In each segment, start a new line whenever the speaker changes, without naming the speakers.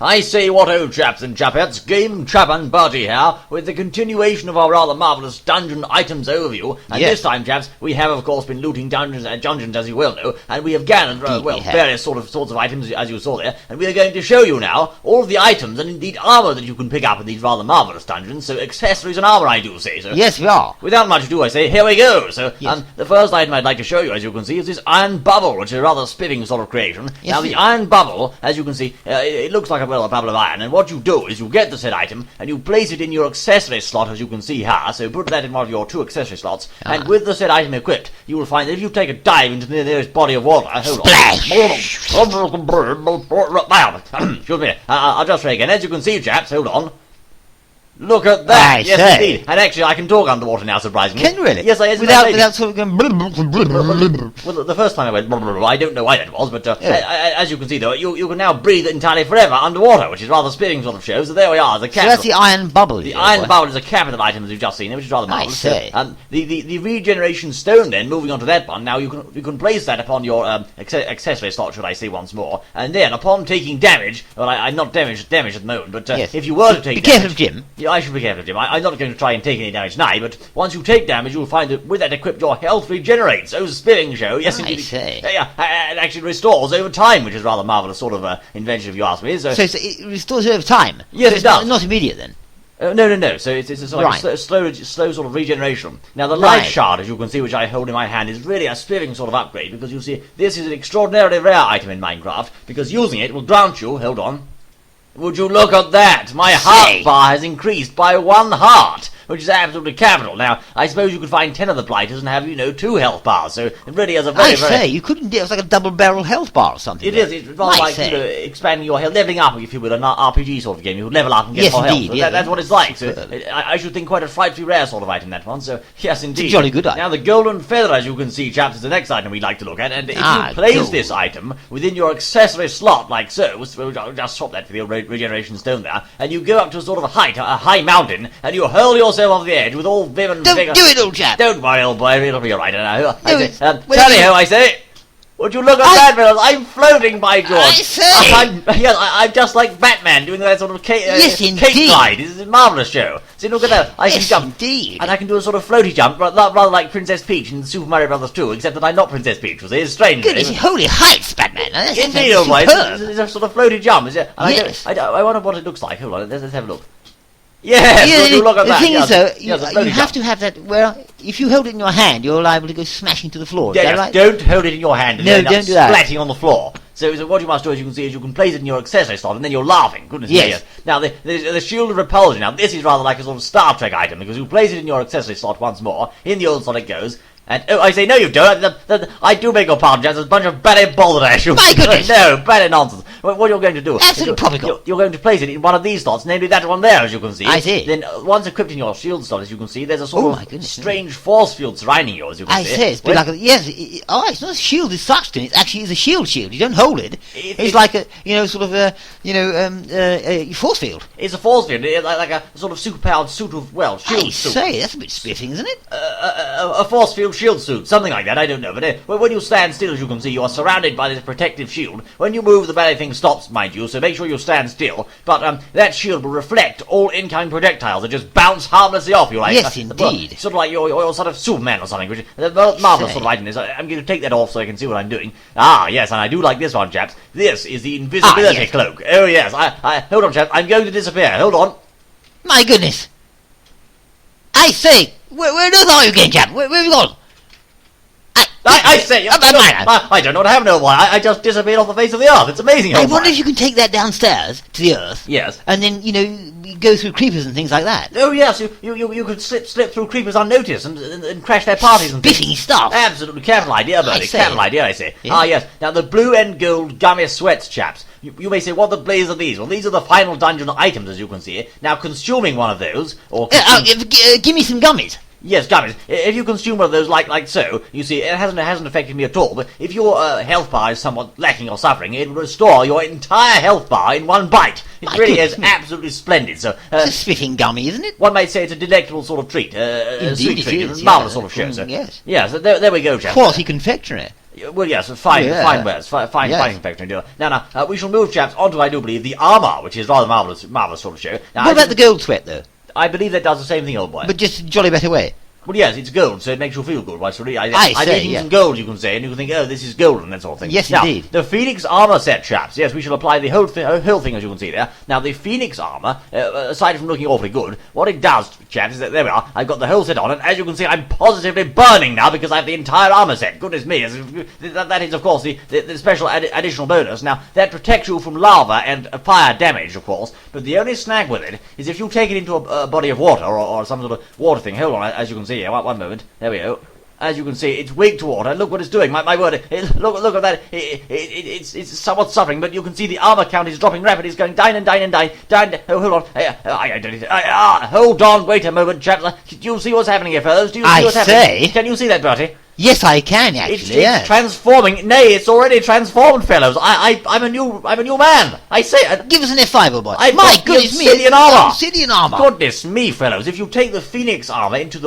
I say what, old chaps and chapettes, GameChap and Bertie here, with the continuation of our rather marvellous dungeon items overview, and this time, chaps, we have of course been looting dungeons, as you well know, and we have gathered, various sorts of items, as you saw there, and we are going to show you now all of the items, and indeed armour that you can pick up in these rather marvellous dungeons, so accessories and armour, I do say, so.
Yes, we are.
Without much ado, I say, here we go, so, the first item I'd like to show you, as you can see, is this iron bubble, which is a rather spiffing sort of creation.
Yes,
now, the iron bubble, as you can see, it looks like a bubble of iron, and what you do is you get the said item, and you place it in your accessory slot, as you can see here, so put that in one of your 2 accessory slots, and with the said item equipped, you will find that if you take a dive into the nearest body of water, excuse me, I'll just try again, as you can see, chaps, hold on. Look at that! Yes, indeed. And actually, I can talk underwater now, surprisingly.
Can you really?
Yes, I
without sort of going...
Well, the first time I went, I don't know why that was, but as you can see, though, you can now breathe entirely forever underwater, which is rather spitting sort of shows. So there we are, the capital.
So that's the iron bubble.
The iron bubble is a capital item, as you've just seen, which is rather marvellous.
I see.
The regeneration stone, then, moving on to that one, now you can place that upon your accessory slot, should I say once more, and then, upon taking damage, well, I'm not damaged at the moment, but if you were to take damage...
Be careful of Jim.
Yeah, I should be careful, Jim. I'm not going to try and take any damage now, but once you take damage, you'll find that with that equipped, your health regenerates. Oh, spitting show. Yes, indeed.
I see.
It actually restores over time, which is rather marvellous sort of invention, if you ask me. So
it restores over time?
Yes,
so
it does.
Not immediate, then?
No. So it's a sort of slow sort of regeneration. Now, the light shard, as you can see, which I hold in my hand, is really a spiffing sort of upgrade, because you see, this is an extraordinarily rare item in Minecraft, because using it will grant you... Hold on. Would you look at that? My heart bar has increased by 1 heart, which is absolutely capital. Now, I suppose you could find 10 of the blighters and have, 2 health bars, so it really is a very...
you couldn't do it. It's like a double-barrel health bar or something.
It is. It's rather like expanding your health, leveling up, if you will, an RPG sort of game. You would level up and get more health. So that's what it's like. So I should think quite a frightfully rare sort of item, that one. So, yes, indeed.
It's a jolly good item.
Now, the golden feather, as you can see, chaps, is the next item we'd like to look at. And if you place this item within your accessory slot, like so, I'll just swap that for the regeneration stone there, and you go up to a sort of a high mountain, and you hurl yourself off the edge with all vim and vigor.
Don't do it, old chap.
Don't worry, old boy, it'll be all right. Tally-ho, I say. Would you look at that, fellas? I'm floating, by George.
I say.
I'm just like Batman doing that sort of cake glide. It's a marvellous show. See, look at that. I can jump.
Indeed.
And I can do a sort of floaty jump, rather like Princess Peach in Super Mario Brothers 2, except that I'm not Princess Peach, was it? It's strange.
Goodness, holy heights, Batman.
Indeed, old boy. It's a sort of floaty jump, is it?
Yes.
I wonder what it looks like. Hold on, let's have a look. Yes, look at that.
The thing is, though, you have to have that where, if you hold it in your hand, you're liable to go smashing to the floor. Is that right?
Don't hold it in your hand and
don't do that.
splatting on the floor. So what you must do, as you can see, is you can place it in your accessory slot, and then you're laughing. Goodness me. Yes. Now, the shield of repulsion. Now, this is rather like a sort of Star Trek item, because you place it in your accessory slot once more. In the old slot it goes. And, I say, no you don't. I do beg your pardon, Jazz. There's a bunch of ballet balderdash.
My goodness.
No, ballet nonsense. What you're going to do...
Absolutely topical.
You're going to place it in one of these slots, namely that one there, as you can see.
I see.
Then, once equipped in your shield slot, as you can see, there's a sort of strange force field surrounding you, as you can see.
I see. It's a bit like a... Yes, it's not a shield as such, then. It actually is a shield. You don't hold it. It's like a, sort of a force field.
It's a force field. Like a sort of superpowered suit of, shield suit.
I say, that's a bit spiffing, isn't it?
A force field shield suit, something like that, I don't know, but when you stand still, as you can see, you are surrounded by this protective shield. When you move, the ballet thing stops, mind you, so make sure you stand still, but that shield will reflect all incoming projectiles that just bounce harmlessly off you, like...
Yes, indeed.
Sort of like you're sort of Superman or something, which is a marvellous sort of item. I'm going to take that off so I can see what I'm doing. Ah, yes, and I do like this one, chaps. This is the Invisibility Cloak. Oh, yes, hold on, chaps, I'm going to disappear, hold on.
My goodness. I say, where on earth are you again, chap? Where have you gone?
I say, I don't know what happened to why. I just disappeared off the face of the earth. It's amazing.
I wonder if you can take that downstairs to the earth.
Yes.
And then, go through creepers and things like that.
Oh, yes. You could slip through creepers unnoticed and crash their parties and things.
Spiffing stuff.
Absolutely. Capital idea, Bertie. Capital idea, I say. Yeah. Ah, yes. Now, the blue and gold gummy sweats, chaps. You may say, what the blaze are these? Well, these are the final dungeon items, as you can see. Now, consuming one of those, or...
give me some gummies.
Yes, gummies. If you consume one of those like so, you see, it hasn't affected me at all, but if your health bar is somewhat lacking or suffering, it will restore your entire health bar in one bite. It really is absolutely splendid. So,
it's a spiffing gummy, isn't it?
One might say it's a delectable sort of treat. A sweet treat.
It is,
marvellous sort of show. So.
Yes.
Yeah, so there we go, chaps.
Quality confectionery.
Well, yes, fine wares, fine confectionery. Now, we shall move, chaps, onto, I do believe, the armour, which is rather marvellous sort of show. Now,
what about the gold sweat, though?
I believe that does the same thing, old boy.
But just a jolly better way.
Well, yes, it's gold, so it makes you feel good. Right? So really, I've eaten some gold, you can say, and you can think, oh, this is gold, and that sort of thing.
Yes,
now,
indeed.
The Phoenix Armour set, chaps. Yes, we shall apply the whole thing, as you can see there. Now, the Phoenix Armour, aside from looking awfully good, what it does, chaps, is that, there we are, I've got the whole set on, and as you can see, I'm positively burning now, because I have the entire armour set. Goodness me, that is, of course, the special additional bonus. Now, that protects you from lava and fire damage, of course, but the only snag with it is if you take it into a body of water, or some sort of water thing. Hold on, as you can see here, one moment. There we go. As you can see, it's weak to water. Look what it's doing. My word. Look at that. It's somewhat suffering, but you can see the armor count is dropping rapidly. It's going down and down and down. Oh, hold on. Hold on. Wait a moment, chaps. Do you see what's happening here, fellows? Do you see what's happening? Can you see that, Bertie?
Yes, I can actually.
It's transforming. Nay, it's already transformed, fellows. I'm a new man. I say.
Give us an F5, old boy.
My goodness me! Obsidian armor.
Obsidian armor.
Goodness me, fellows! If you take the Phoenix armor into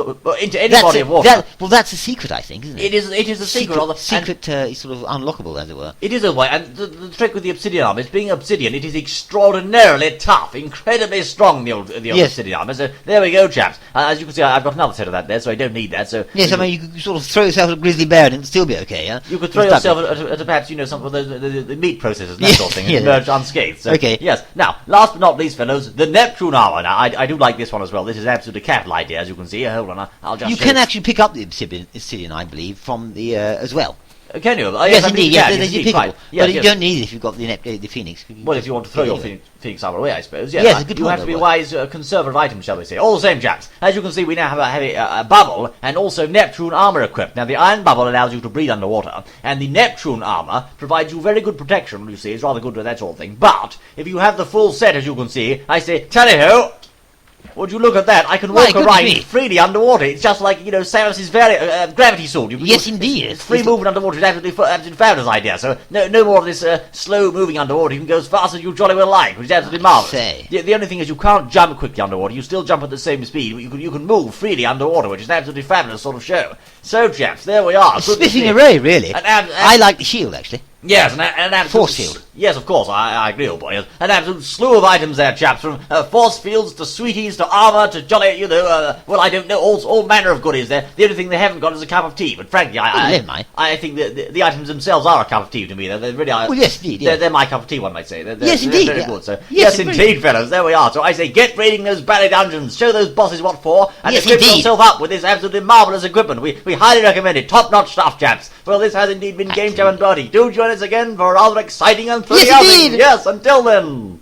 any body of water,
well, that's a secret, I think, isn't it?
It is a secret.
Secret is sort of unlockable, as it were.
It is a way, and the trick with the Obsidian armor is being Obsidian. It is extraordinarily tough, incredibly strong. The Obsidian armor. So there we go, chaps. As you can see, I've got another set of that there, so I don't need that. So
yes, I mean you could sort of throw yourself at a grizzly bear and it'd still be okay, yeah?
You could throw yourself at perhaps, some of the meat processors and that sort of thing, and emerge unscathed. So,
okay.
Yes. Now, last but not least, fellows, the Neptune Armor. Now, I do like this one as well. This is absolutely a capital idea, as you can see. Hold on, I'll just...
You can actually pick up the Obsidian, I believe, from the, as well.
Can you?
Yes, indeed. Yes,
indeed,
pickable. But you don't need it if you've got the Phoenix.
Well, if you want to throw your Phoenix armor away, I suppose. Yes, you have to be a wise, conservative item, shall we say. All the same, chaps. As you can see, we now have a bubble and also Neptune armor equipped. Now, the iron bubble allows you to breathe underwater, and the Neptune armor provides you very good protection. You see, it's rather good with that sort of thing. But if you have the full set, as you can see, I say, tally-ho! Would you look at that? I can walk around freely underwater. It's just like, Samus's gravity sword.
Yes, indeed.
It's free movement underwater. It's absolutely fabulous idea. So, no more of this slow moving underwater. You can go as fast as you jolly well like, which is absolutely marvellous. The only thing is you can't jump quickly underwater. You still jump at the same speed. You can move freely underwater, which is an absolutely fabulous sort of show. So, chaps, there we are.
A spiffing array, really. I like the shield, actually.
Yes, an absolute...
Force field.
Yes, of course, I agree, old boy. Yes. An absolute slew of items there, chaps, from force fields to sweeties to armour to jolly, well, I don't know, all manner of goodies there. The only thing they haven't got is a cup of tea, but frankly, I think the items themselves are a cup of tea to me. They really are.
Well, yes, indeed, yes.
They're my cup of tea, one might say.
Yes, indeed.
They're very good, so... Yes, indeed, fellows, there we are. So I say, get raiding those bally dungeons, show those bosses what for, and equip yourself up with this absolutely marvellous equipment. We highly recommend it. Top-notch stuff, chaps. Well, this has indeed been GameChap and Bertie. Do join us again for another exciting and thrilling outing. Yes, until then.